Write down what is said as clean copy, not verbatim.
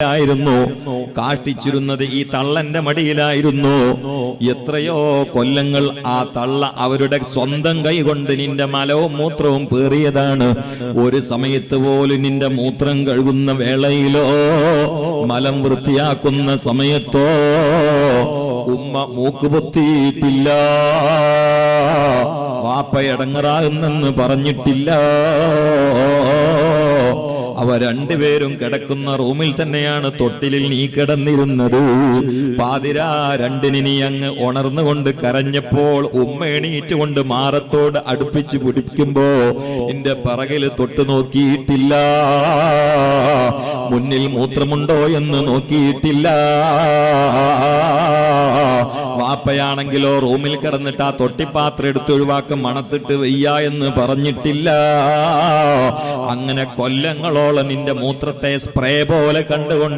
ായിരുന്നു കാഷ്ടിച്ചിരുന്നത്, ഈ തള്ളന്റെ മടിയിലായിരുന്നു. എത്രയോ കൊല്ലങ്ങൾ ആ തള്ള അവരുടെ സ്വന്തം കൈ കൊണ്ട് നിന്റെ മലവും മൂത്രവും പേറിയതാണ്. ഒരു സമയത്ത് പോലും നിന്റെ മൂത്രം കഴുകുന്ന വേളയിലോ മലം വൃത്തിയാക്കുന്ന സമയത്തോ ഉമ്മ മൂക്ക് പൊത്തിയിട്ടില്ല, വാപ്പയടങ്ങറാകുന്നെന്ന് പറഞ്ഞിട്ടില്ല. അവ രണ്ടുപേരും കിടക്കുന്ന റൂമിൽ തന്നെയാണ് തൊട്ടിലിൽ നീ കിടന്നിരുന്നത്. പാതിരാ രണ്ടിന് നീ അങ്ങ് ഉണർന്നുകൊണ്ട് കരഞ്ഞപ്പോൾ ഉമ്മ എണീറ്റുകൊണ്ട് മാറത്തോട് അടുപ്പിച്ച് പിടിക്കുമ്പോ നിന്റെ പിറകിൽ തൊട്ടു നോക്കിയിട്ടില്ല, മുന്നിൽ മൂത്രമുണ്ടോ എന്ന് നോക്കിയിട്ടില്ല. വാപ്പയാണെങ്കിലോ റൂമിൽ കിടന്നിട്ട് ആ തൊട്ടിപ്പാത്രം എടുത്തൊഴിവാക്കും, മണത്തിട്ട് വയ്യ എന്ന് പറഞ്ഞിട്ടില്ല. അങ്ങനെ കൊല്ലങ്ങളോളം നിന്റെ മൂത്രത്തെ സ്പ്രേ പോലെ കണ്ടുകൊണ്ട്